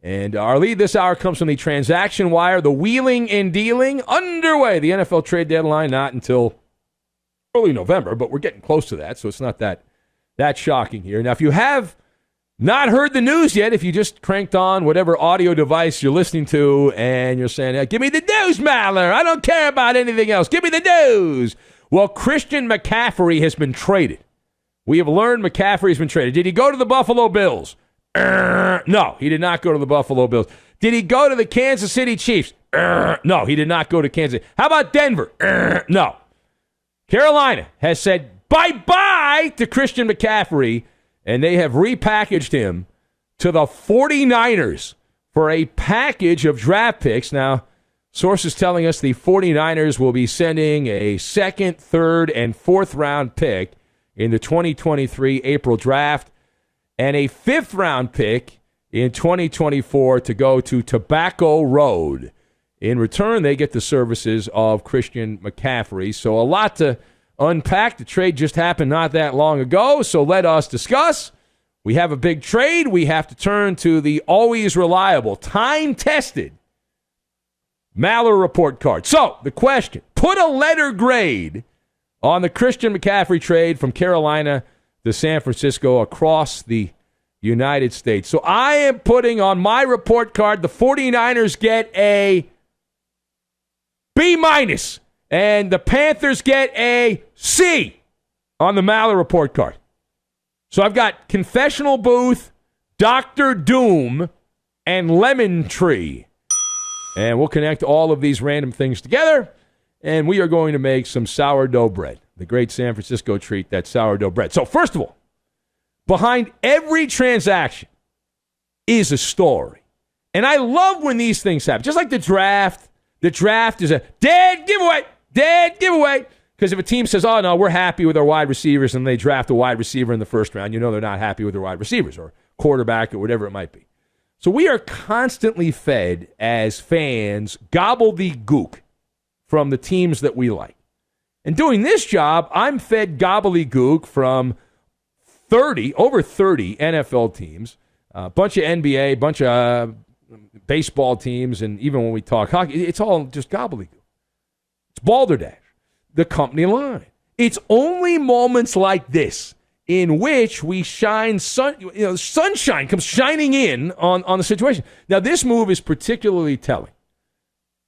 And our lead this hour comes from the Transaction Wire. The wheeling and dealing underway. The NFL trade deadline not until early November, but we're getting close to that, so it's not that shocking here. Now, if you have not heard the news yet, if you just cranked on whatever audio device you're listening to and you're saying, give me the news, Maller. I don't care about anything else. Give me the news. Well, Christian McCaffrey has been traded. We have learned McCaffrey has been traded. Did he go to the Buffalo Bills? No, he did not go to the Buffalo Bills. Did he go to the Kansas City Chiefs? No, he did not go to Kansas City. How about Denver? No. Carolina has said bye-bye to Christian McCaffrey, and they have repackaged him to the 49ers for a package of draft picks. Now, sources telling us the 49ers will be sending a second, third, and fourth-round pick in the 2023 April draft, and a fifth-round pick in 2024 to go to Tobacco Road. In return, they get the services of Christian McCaffrey. So a lot to unpack. The trade just happened not that long ago, so let us discuss. We have a big trade. We have to turn to the always reliable, time-tested MALLER report card. So the question, put a letter grade on the Christian McCaffrey trade from Carolina to San Francisco across the United States. So I am putting on my report card, the 49ers get a B-, and the Panthers get a C on the MALLER report card. So I've got Confessional Booth, Dr. Doom, and Lemon Tree. And we'll connect all of these random things together, and we are going to make some sourdough bread, the great San Francisco treat, that sourdough bread. So first of all, behind every transaction is a story. And I love when these things happen. Just like the draft. The draft is a dead giveaway. Because if a team says, oh, no, we're happy with our wide receivers, and they draft a wide receiver in the first round, you know they're not happy with their wide receivers or quarterback or whatever it might be. So we are constantly fed, as fans, gobbledygook from the teams that we like. And doing this job, I'm fed gobbledygook from over 30 NFL teams, a bunch of NBA, a bunch of baseball teams, and even when we talk hockey, it's all just gobbledygook. It's balderdash, the company line. It's only moments like this in which we shine sunshine comes shining in on the situation. Now, this move is particularly telling.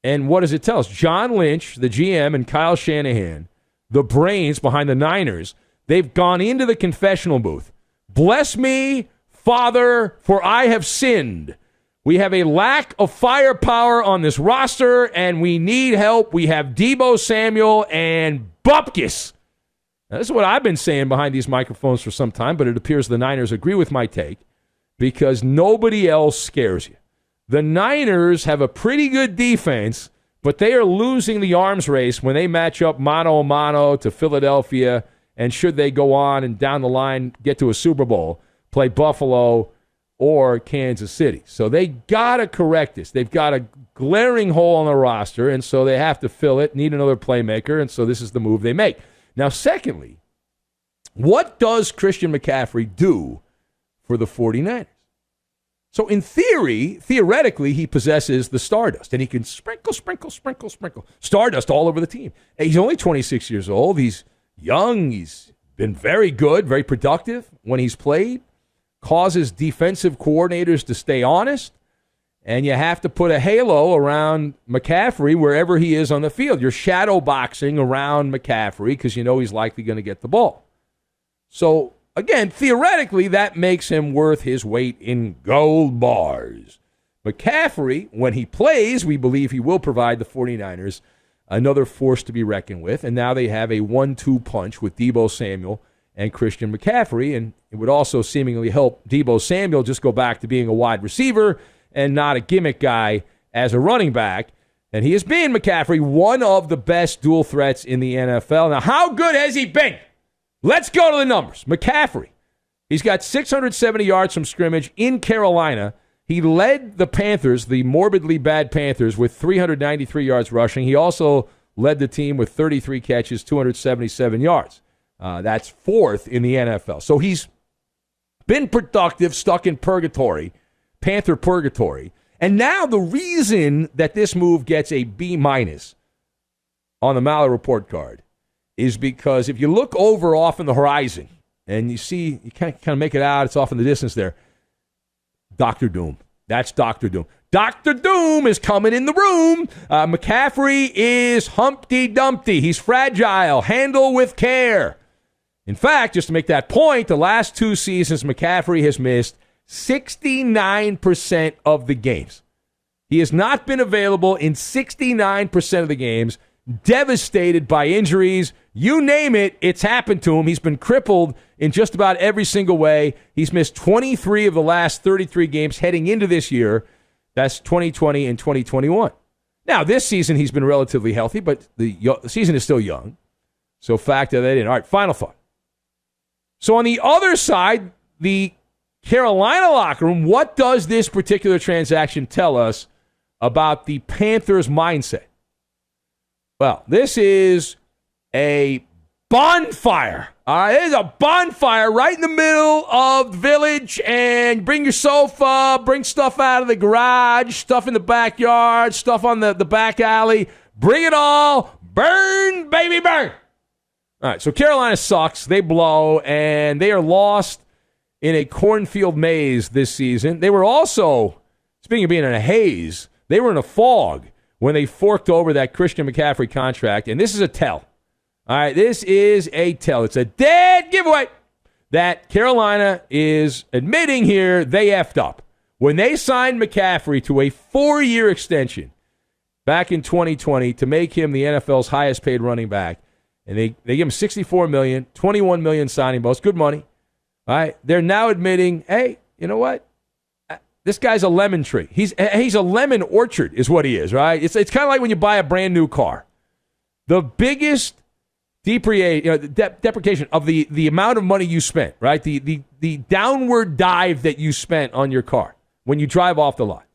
And what does it tell us? John Lynch, the GM, and Kyle Shanahan, the brains behind the Niners, they've gone into the confessional booth. Bless me, Father, for I have sinned. We have a lack of firepower on this roster, and we need help. We have Deebo Samuel and Bupkis. Now, this is what I've been saying behind these microphones for some time, but it appears the Niners agree with my take because nobody else scares you. The Niners have a pretty good defense, but they are losing the arms race when they match up mano-a-mano to Philadelphia, and should they go on and down the line get to a Super Bowl, play Buffalo or Kansas City. So they got to correct this. They've got a glaring hole on the roster, and so they have to fill it, need another playmaker, and so this is the move they make. Now, secondly, what does Christian McCaffrey do for the 49ers? So in theoretically, he possesses the stardust, and he can sprinkle stardust all over the team. And he's only 26 years old. He's young. He's been very good, very productive when he's played, causes defensive coordinators to stay honest, and you have to put a halo around McCaffrey wherever he is on the field. You're shadow boxing around McCaffrey because you know he's likely going to get the ball. So, again, theoretically, that makes him worth his weight in gold bars. McCaffrey, when he plays, we believe he will provide the 49ers another force to be reckoned with, and now they have a 1-2 punch with Deebo Samuel and Christian McCaffrey, and it would also seemingly help Deebo Samuel just go back to being a wide receiver and not a gimmick guy as a running back. And he has been, McCaffrey, one of the best dual threats in the NFL. Now, how good has he been? Let's go to the numbers. McCaffrey, he's got 670 yards from scrimmage in Carolina. He led the Panthers, the morbidly bad Panthers, with 393 yards rushing. He also led the team with 33 catches, 277 yards. That's fourth in the NFL. So he's been productive, stuck in purgatory, Panther purgatory. And now the reason that this move gets a B- on the MALLER report card is because if you look over off in the horizon and you see, you kind of make it out, it's off in the distance there, Dr. Doom. That's Dr. Doom. Dr. Doom is coming in the room. McCaffrey is Humpty Dumpty. He's fragile. Handle with care. In fact, just to make that point, the last 2 seasons, McCaffrey has missed 69% of the games. He has not been available in 69% of the games, devastated by injuries. You name it, it's happened to him. He's been crippled in just about every single way. He's missed 23 of the last 33 games heading into this year. That's 2020 and 2021. Now, this season he's been relatively healthy, but the season is still young. So factor that in. All right, final thought. So on the other side, the Carolina locker room, what does this particular transaction tell us about the Panthers' mindset? Well, this is a bonfire. All right, it is a bonfire right in the middle of the village, and bring your sofa, bring stuff out of the garage, stuff in the backyard, stuff on the back alley. Bring it all. Burn, baby, burn. All right, so Carolina sucks. They blow, and they are lost in a cornfield maze this season. They were also, speaking of being in a haze, they were in a fog when they forked over that Christian McCaffrey contract, and this is a tell. All right, this is a tell. It's a dead giveaway that Carolina is admitting here they effed up. When they signed McCaffrey to a 4-year extension back in 2020 to make him the NFL's highest paid running back, and they give him $64 million, $21 million signing bonus, good money. All right, they're now admitting, hey, you know what? This guy's a lemon tree. He's a lemon orchard is what he is, right? It's kind of like when you buy a brand new car. The biggest depreciation of the amount of money you spent, right? The downward dive that you spent on your car when you drive off the lot.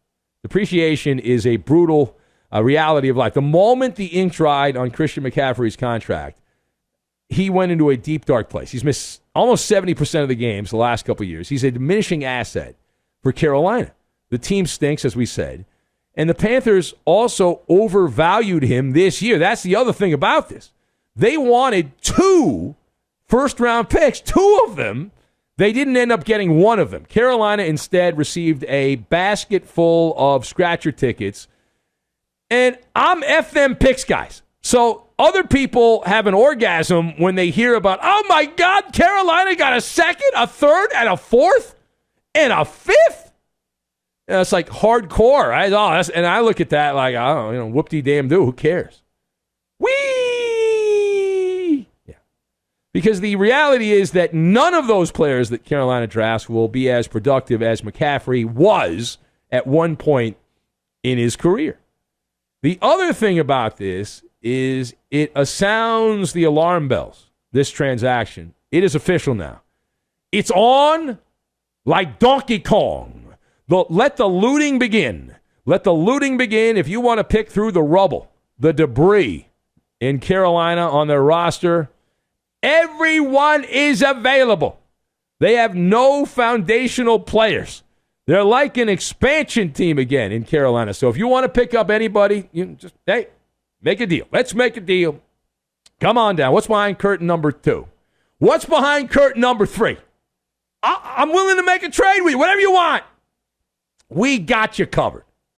Depreciation is a brutal reality of life. The moment the ink dried on Christian McCaffrey's contract, he went into a deep, dark place. He's missed almost 70% of the games the last couple of years. He's a diminishing asset for Carolina. The team stinks, as we said. And the Panthers also overvalued him this year. That's the other thing about this. They wanted 2 first-round picks, 2 of them. They didn't end up getting 1 of them. Carolina instead received a basket full of scratcher tickets. And I'm F them picks, guys. So other people have an orgasm when they hear about, oh, my God, Carolina got a 2nd, a 3rd, and a 4th, and a 5th. And it's like hardcore. Right? And I look at that like, I don't know, whoop-de-damn-do. Who cares? Whee! Yeah. Because the reality is that none of those players that Carolina drafts will be as productive as McCaffrey was at one point in his career. The other thing about this is it sounds the alarm bells, this transaction. It is official now. It's on like Donkey Kong. Let the looting begin. Let the looting begin if you want to pick through the rubble, the debris in Carolina on their roster. Everyone is available. They have no foundational players. They're like an expansion team again in Carolina. So if you want to pick up anybody, hey, make a deal. Let's make a deal. Come on down. What's behind curtain number 2? What's behind curtain number 3? I'm willing to make a trade with you. Whatever you want. We got you covered.